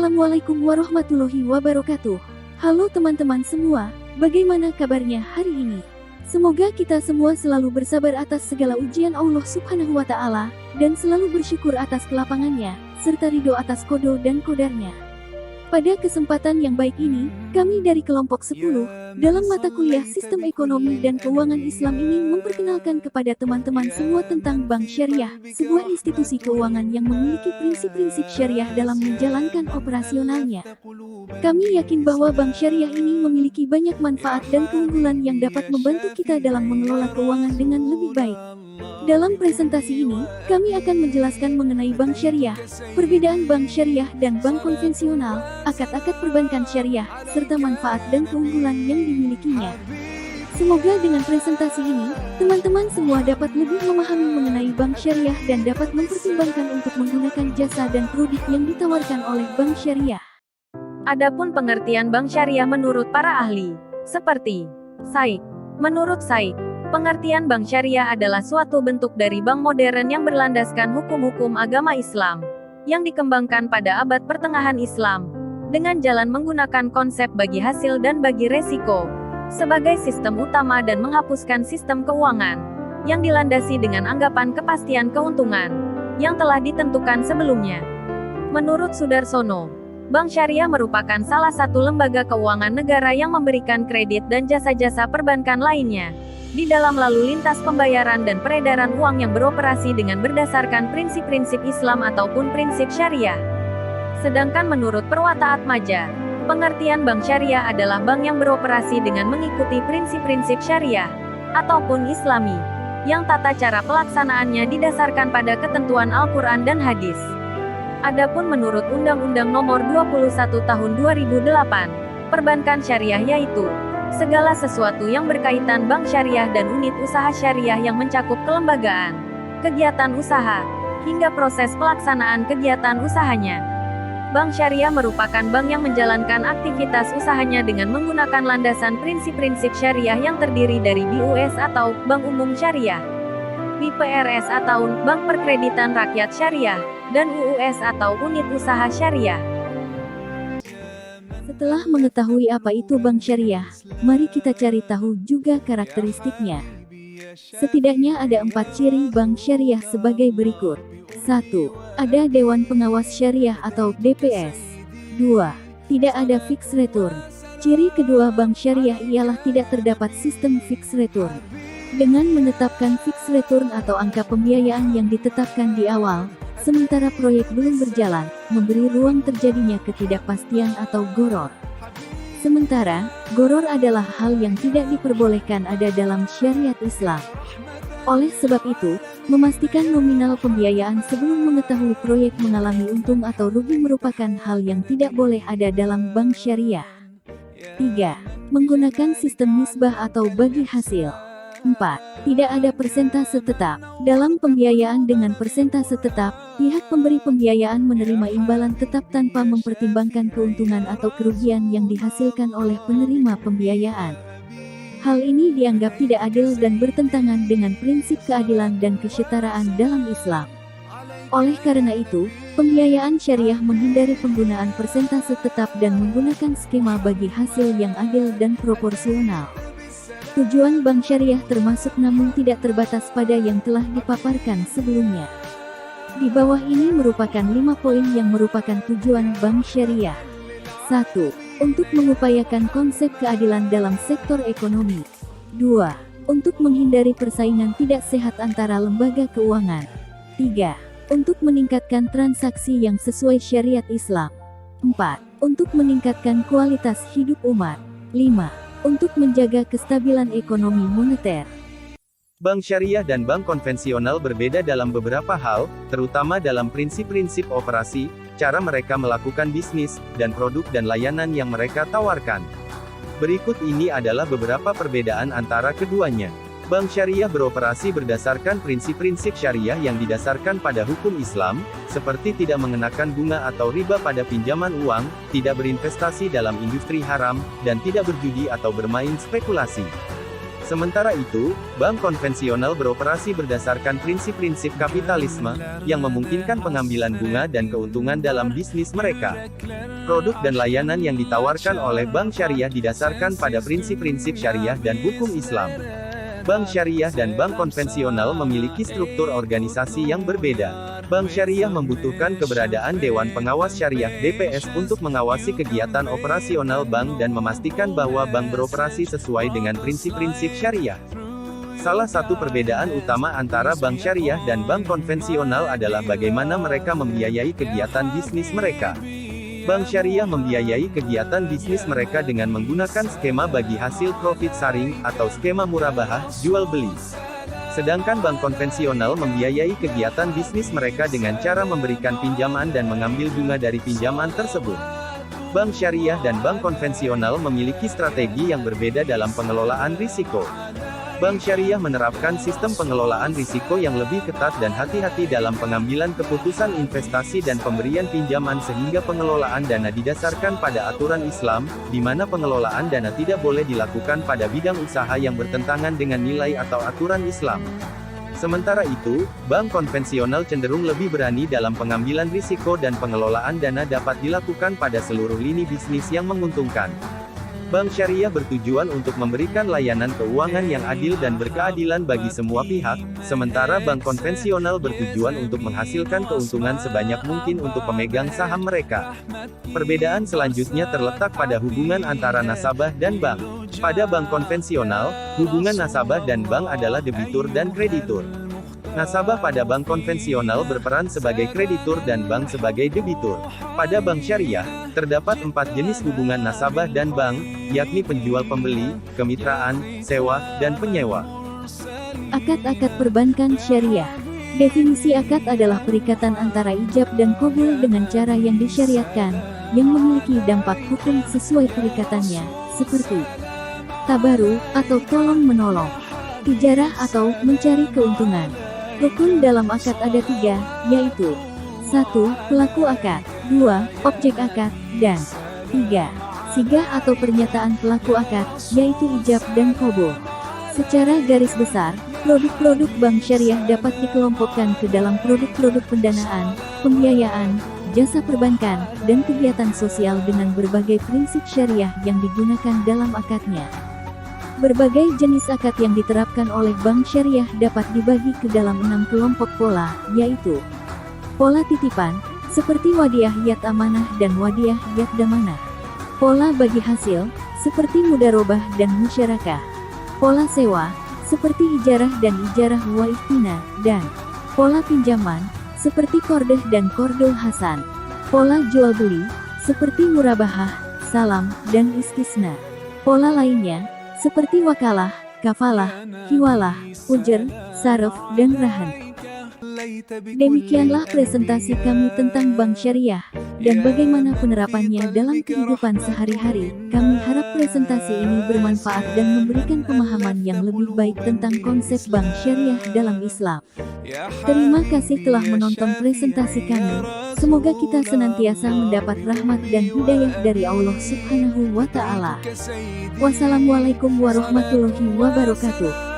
Assalamualaikum warahmatullahi wabarakatuh. Halo teman-teman semua, bagaimana kabarnya hari ini? Semoga kita semua selalu bersabar atas segala ujian Allah Subhanahu wa Ta'ala, dan selalu bersyukur atas kelapangannya, serta ridho atas qada dan qadarnya. Pada kesempatan yang baik ini, kami dari kelompok 10, dalam mata kuliah Sistem Ekonomi dan Keuangan Islam ini memperkenalkan kepada teman-teman semua tentang Bank Syariah, sebuah institusi keuangan yang memiliki prinsip-prinsip syariah dalam menjalankan operasionalnya. Kami yakin bahwa Bank Syariah ini memiliki banyak manfaat dan keunggulan yang dapat membantu kita dalam mengelola keuangan dengan lebih baik. Dalam presentasi ini, kami akan menjelaskan mengenai Bank Syariah, perbedaan Bank Syariah dan Bank konvensional, akad-akad perbankan syariah, serta manfaat dan keunggulan yang dimilikinya. Semoga dengan presentasi ini, teman-teman semua dapat lebih memahami mengenai Bank Syariah dan dapat mempertimbangkan untuk menggunakan jasa dan produk yang ditawarkan oleh Bank Syariah. Adapun pengertian Bank Syariah menurut para ahli, seperti Saik. Menurut Saik, pengertian Bank Syariah adalah suatu bentuk dari bank modern yang berlandaskan hukum-hukum agama Islam, yang dikembangkan pada abad pertengahan Islam, dengan jalan menggunakan konsep bagi hasil dan bagi resiko, sebagai sistem utama dan menghapuskan sistem keuangan, yang dilandasi dengan anggapan kepastian keuntungan, yang telah ditentukan sebelumnya. Menurut Sudarsono, Bank Syariah merupakan salah satu lembaga keuangan negara yang memberikan kredit dan jasa-jasa perbankan lainnya, di dalam lalu lintas pembayaran dan peredaran uang yang beroperasi dengan berdasarkan prinsip-prinsip Islam ataupun prinsip syariah. Sedangkan menurut Perwata Atmaja, pengertian Bank Syariah adalah bank yang beroperasi dengan mengikuti prinsip-prinsip syariah, ataupun Islami, yang tata cara pelaksanaannya didasarkan pada ketentuan Al-Quran dan Hadis. Adapun menurut Undang-Undang Nomor 21 Tahun 2008, perbankan syariah yaitu segala sesuatu yang berkaitan bank syariah dan unit usaha syariah yang mencakup kelembagaan, kegiatan usaha, hingga proses pelaksanaan kegiatan usahanya. Bank syariah merupakan bank yang menjalankan aktivitas usahanya dengan menggunakan landasan prinsip-prinsip syariah yang terdiri dari BUS atau Bank Umum Syariah, BPRS atau Bank Perkreditan Rakyat Syariah, dan UUS atau Unit Usaha Syariah. Setelah mengetahui apa itu Bank Syariah, mari kita cari tahu juga karakteristiknya. Setidaknya ada 4 ciri Bank Syariah sebagai berikut. 1. Ada Dewan Pengawas Syariah atau DPS. 2. Tidak ada fixed return. Ciri kedua Bank Syariah ialah tidak terdapat sistem fixed return. Dengan menetapkan fixed return atau angka pembiayaan yang ditetapkan di awal, sementara proyek belum berjalan, memberi ruang terjadinya ketidakpastian atau gharar. Sementara, gharar adalah hal yang tidak diperbolehkan ada dalam syariat Islam. Oleh sebab itu, memastikan nominal pembiayaan sebelum mengetahui proyek mengalami untung atau rugi merupakan hal yang tidak boleh ada dalam bank syariah. 3. Menggunakan sistem nisbah atau bagi hasil. 4. Tidak ada persentase tetap. Dalam pembiayaan dengan persentase tetap, pihak pemberi pembiayaan menerima imbalan tetap tanpa mempertimbangkan keuntungan atau kerugian yang dihasilkan oleh penerima pembiayaan. Hal ini dianggap tidak adil dan bertentangan dengan prinsip keadilan dan kesetaraan dalam Islam. Oleh karena itu, pembiayaan syariah menghindari penggunaan persentase tetap dan menggunakan skema bagi hasil yang adil dan proporsional. Tujuan Bank Syariah termasuk namun tidak terbatas pada yang telah dipaparkan sebelumnya. Di bawah ini merupakan 5 poin yang merupakan tujuan Bank Syariah. 1. Untuk mengupayakan konsep keadilan dalam sektor ekonomi. 2. Untuk menghindari persaingan tidak sehat antara lembaga keuangan. 3. Untuk meningkatkan transaksi yang sesuai syariat Islam. 4. Untuk meningkatkan kualitas hidup umat. 5. Untuk menjaga kestabilan ekonomi moneter. Bank syariah dan bank konvensional berbeda dalam beberapa hal, terutama dalam prinsip-prinsip operasi, cara mereka melakukan bisnis, dan produk dan layanan yang mereka tawarkan. Berikut ini adalah beberapa perbedaan antara keduanya. Bank syariah beroperasi berdasarkan prinsip-prinsip syariah yang didasarkan pada hukum Islam, seperti tidak mengenakan bunga atau riba pada pinjaman uang, tidak berinvestasi dalam industri haram, dan tidak berjudi atau bermain spekulasi. Sementara itu, bank konvensional beroperasi berdasarkan prinsip-prinsip kapitalisme, yang memungkinkan pengambilan bunga dan keuntungan dalam bisnis mereka. Produk dan layanan yang ditawarkan oleh bank syariah didasarkan pada prinsip-prinsip syariah dan hukum Islam. Bank syariah dan bank konvensional memiliki struktur organisasi yang berbeda. Bank syariah membutuhkan keberadaan Dewan Pengawas Syariah (DPS) untuk mengawasi kegiatan operasional bank dan memastikan bahwa bank beroperasi sesuai dengan prinsip-prinsip syariah. Salah satu perbedaan utama antara bank syariah dan bank konvensional adalah bagaimana mereka membiayai kegiatan bisnis mereka. Bank syariah membiayai kegiatan bisnis mereka dengan menggunakan skema bagi hasil profit sharing, atau skema murabahah, jual beli. Sedangkan bank konvensional membiayai kegiatan bisnis mereka dengan cara memberikan pinjaman dan mengambil bunga dari pinjaman tersebut. Bank syariah dan bank konvensional memiliki strategi yang berbeda dalam pengelolaan risiko. Bank syariah menerapkan sistem pengelolaan risiko yang lebih ketat dan hati-hati dalam pengambilan keputusan investasi dan pemberian pinjaman sehingga pengelolaan dana didasarkan pada aturan Islam, di mana pengelolaan dana tidak boleh dilakukan pada bidang usaha yang bertentangan dengan nilai atau aturan Islam. Sementara itu, bank konvensional cenderung lebih berani dalam pengambilan risiko dan pengelolaan dana dapat dilakukan pada seluruh lini bisnis yang menguntungkan. Bank syariah bertujuan untuk memberikan layanan keuangan yang adil dan berkeadilan bagi semua pihak, sementara bank konvensional bertujuan untuk menghasilkan keuntungan sebanyak mungkin untuk pemegang saham mereka. Perbedaan selanjutnya terletak pada hubungan antara nasabah dan bank. Pada bank konvensional, hubungan nasabah dan bank adalah debitur dan kreditur. Nasabah pada bank konvensional berperan sebagai kreditur dan bank sebagai debitur. Pada bank syariah, terdapat 4 jenis hubungan nasabah dan bank, yakni penjual-pembeli, kemitraan, sewa, dan penyewa. Akad-akad perbankan syariah. Definisi akad adalah perikatan antara ijab dan qabul dengan cara yang disyariatkan, yang memiliki dampak hukum sesuai perikatannya, seperti tabaru, atau tolong-menolong, ijarah atau mencari keuntungan. Rukun dalam akad ada 3, yaitu 1. Pelaku akad, 2. Objek akad, dan 3. Sigah atau pernyataan pelaku akad, yaitu ijab dan qabul. Secara garis besar, produk-produk bank syariah dapat dikelompokkan ke dalam produk-produk pendanaan, pembiayaan, jasa perbankan, dan kegiatan sosial dengan berbagai prinsip syariah yang digunakan dalam akadnya. Berbagai jenis akad yang diterapkan oleh bank syariah dapat dibagi ke dalam 6 kelompok pola, yaitu pola titipan, seperti wadiah yat amanah dan wadiah yat damanah. Pola bagi hasil, seperti mudarobah dan musyarakah. Pola sewa, seperti ijarah dan ijarah wa istina, dan pola pinjaman, seperti qardh dan qardul hasan. Pola jual beli, seperti murabahah, salam, dan istisna. Pola lainnya, seperti wakalah, kafalah, hiwalah, ujar, saraf, dan rahan. Demikianlah presentasi kami tentang bank syariah, dan bagaimana penerapannya dalam kehidupan sehari-hari. Kami harap presentasi ini bermanfaat dan memberikan pemahaman yang lebih baik tentang konsep bank syariah dalam Islam. Terima kasih telah menonton presentasi kami. Semoga kita senantiasa mendapat rahmat dan hidayah dari Allah Subhanahu wa Ta'ala. Wassalamualaikum warahmatullahi wabarakatuh.